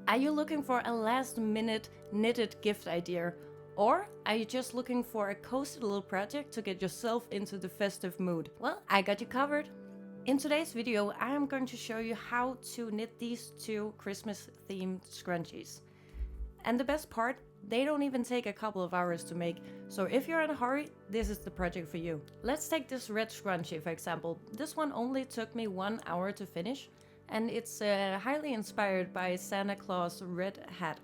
Are you looking for a last-minute knitted gift idea? Or are you just looking for a cozy little project to get yourself into the festive mood? Well, I got you covered. In today's video, I am going to show you how to knit these two Christmas-themed scrunchies. And the best part, they don't even take a couple of hours to make, so if you're in a hurry, this is the project for you. Let's take this red scrunchie for example. This one only took me 1 hour to finish, and it's highly inspired by Santa Claus red hat.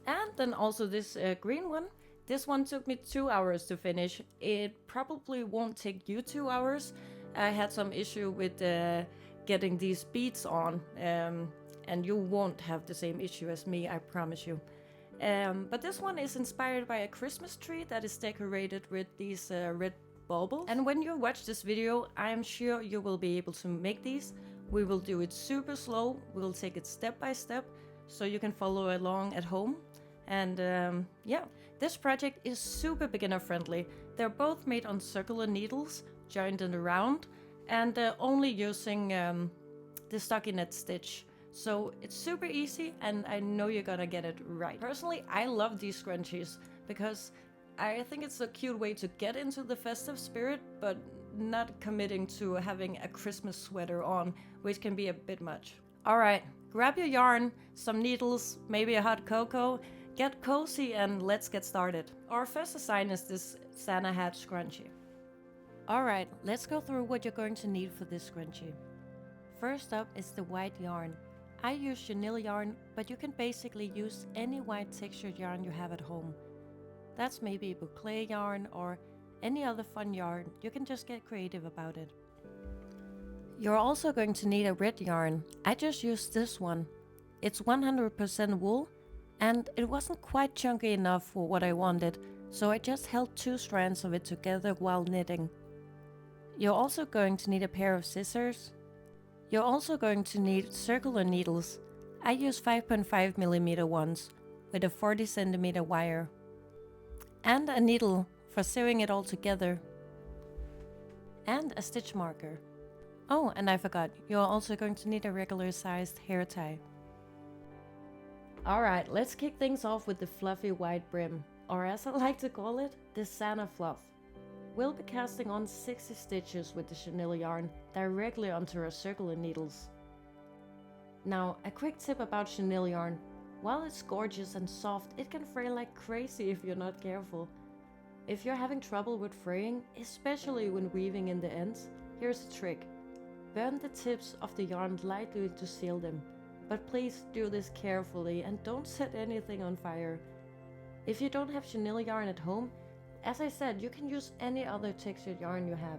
And then also this green one. This one took me 2 hours to finish. It probably won't take you 2 hours. I had some issue with getting these beads on, and you won't have the same issue as me, I promise you. But this one is inspired by a Christmas tree that is decorated with these red baubles. And when you watch this video, I am sure you will be able to make these. We will do it super slow, we'll take it step by step, so you can follow along at home. And yeah, this project is super beginner friendly. They're both made on circular needles, joined in the round, and only using the stockinette stitch. So it's super easy, and I know you're gonna get it right. Personally, I love these scrunchies because I think it's a cute way to get into the festive spirit, but not committing to having a Christmas sweater on, which can be a bit much. Alright, grab your yarn, some needles, maybe a hot cocoa, get cozy and let's get started. Our first design is this Santa hat scrunchie. Alright, let's go through what you're going to need for this scrunchie. First up is the white yarn. I use chenille yarn, but you can basically use any white textured yarn you have at home. That's maybe boucle yarn or any other fun yarn, you can just get creative about it. You're also going to need a red yarn. I just used this one. It's 100% wool, and it wasn't quite chunky enough for what I wanted, so I just held 2 strands of it together while knitting. You're also going to need a pair of scissors. You're also going to need circular needles. I use 5.5mm ones with a 40cm wire. And a needle for sewing it all together. And a stitch marker. Oh, and I forgot, you're also going to need a regular sized hair tie. Alright, let's kick things off with the fluffy white brim, or as I like to call it, the Santa fluff. We'll be casting on 60 stitches with the chenille yarn directly onto our circular needles. Now, a quick tip about chenille yarn. While it's gorgeous and soft, it can fray like crazy if you're not careful. If you're having trouble with fraying, especially when weaving in the ends, here's a trick. Burn the tips of the yarn lightly to seal them, but please do this carefully and don't set anything on fire. If you don't have chenille yarn at home, as I said, you can use any other textured yarn you have.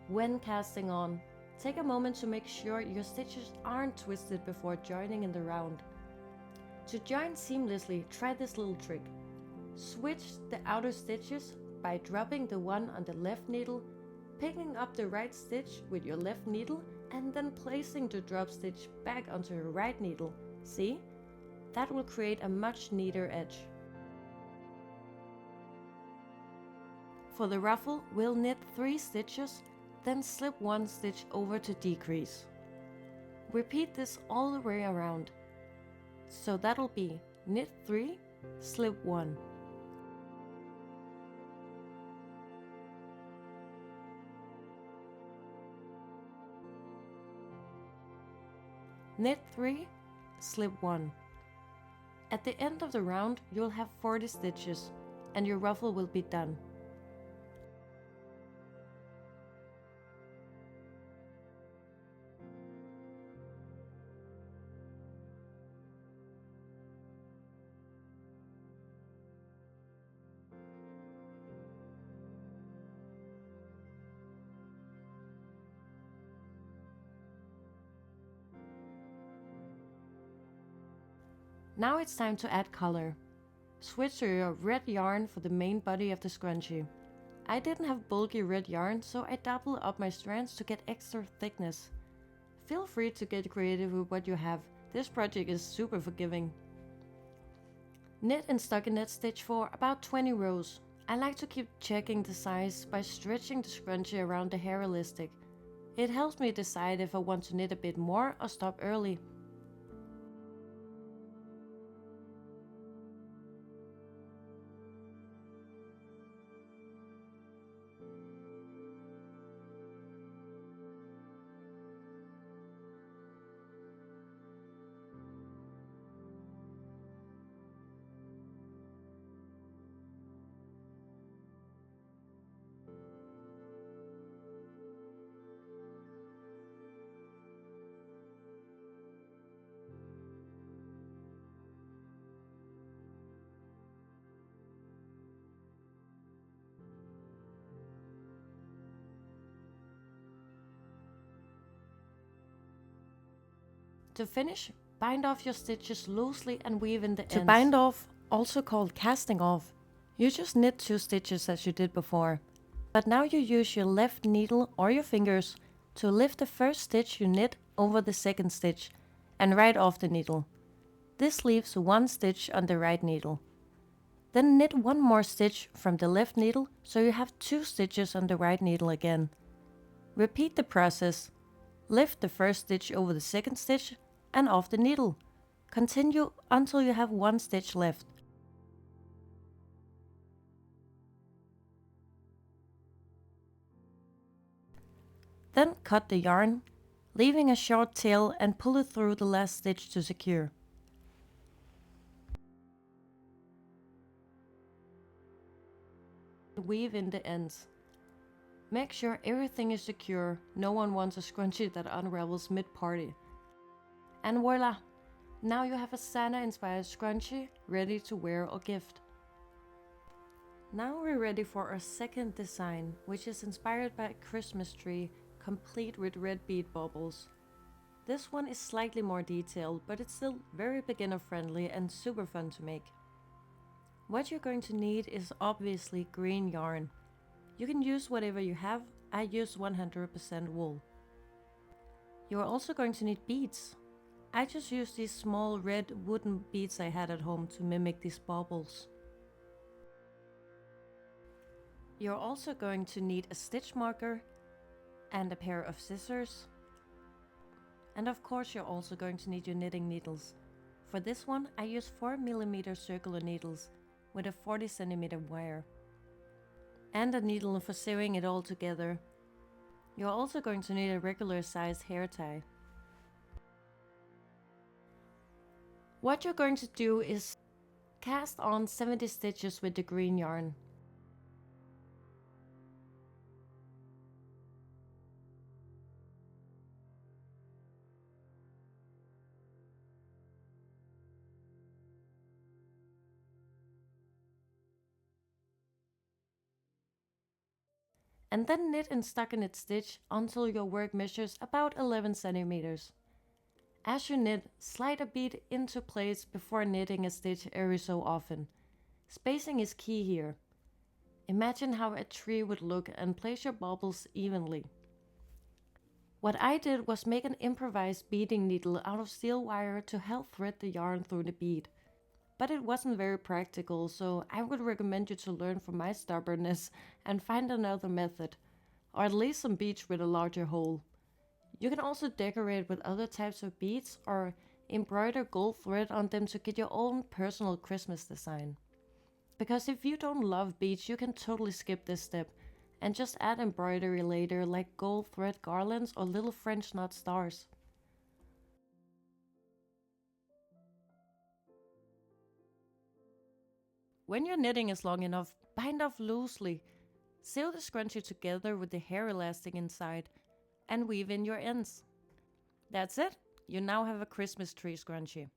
When casting on, take a moment to make sure your stitches aren't twisted before joining in the round. To join seamlessly, try this little trick. Switch the outer stitches by dropping the one on the left needle, picking up the right stitch with your left needle, and then placing the drop stitch back onto your right needle. See? That will create a much neater edge. For the ruffle, we'll knit 3 stitches, then slip 1 stitch over to decrease. Repeat this all the way around. So that'll be knit 3, slip 1. Knit 3, slip 1. At the end of the round, you'll have 40 stitches, and your ruffle will be done. Now it's time to add color. Switch to your red yarn for the main body of the scrunchie. I didn't have bulky red yarn, so I doubled up my strands to get extra thickness. Feel free to get creative with what you have. This project is super forgiving. Knit and stockinette stitch for about 20 rows. I like to keep checking the size by stretching the scrunchie around the hair elastic. It helps me decide if I want to knit a bit more or stop early. To finish, bind off your stitches loosely and weave in the ends. To bind off, also called casting off, you just knit 2 stitches as you did before. But now you use your left needle or your fingers to lift the first stitch you knit over the second stitch and right off the needle. This leaves 1 stitch on the right needle. Then knit 1 more stitch from the left needle so you have 2 stitches on the right needle again. Repeat the process. Lift the first stitch over the second stitch and off the needle. Continue until you have 1 stitch left. Then cut the yarn, leaving a short tail and pull it through the last stitch to secure. Weave in the ends. Make sure everything is secure, no one wants a scrunchie that unravels mid-party. And voila! Now you have a Santa-inspired scrunchie ready to wear or gift. Now we're ready for our second design, which is inspired by a Christmas tree, complete with red bead baubles. This one is slightly more detailed, but it's still very beginner friendly and super fun to make. What you're going to need is obviously green yarn. You can use whatever you have, I use 100% wool. You're also going to need beads. I just used these small red wooden beads I had at home to mimic these baubles. You're also going to need a stitch marker and a pair of scissors. And of course you're also going to need your knitting needles. For this one I use 4mm circular needles with a 40cm wire. And a needle for sewing it all together. You're also going to need a regular size hair tie. What you're going to do is cast on 70 stitches with the green yarn. And then knit and stockinette stitch until your work measures about 11 centimeters. As you knit, slide a bead into place before knitting a stitch every so often. Spacing is key here. Imagine how a tree would look and place your baubles evenly. What I did was make an improvised beading needle out of steel wire to help thread the yarn through the bead. But it wasn't very practical, so I would recommend you to learn from my stubbornness and find another method, or at least some beads with a larger hole. You can also decorate with other types of beads or embroider gold thread on them to get your own personal Christmas design. Because if you don't love beads, you can totally skip this step and just add embroidery later, like gold thread garlands or little French knot stars. When your knitting is long enough, bind off loosely. Sew the scrunchie together with the hair elastic inside and weave in your ends. That's it, you now have a Christmas tree scrunchie.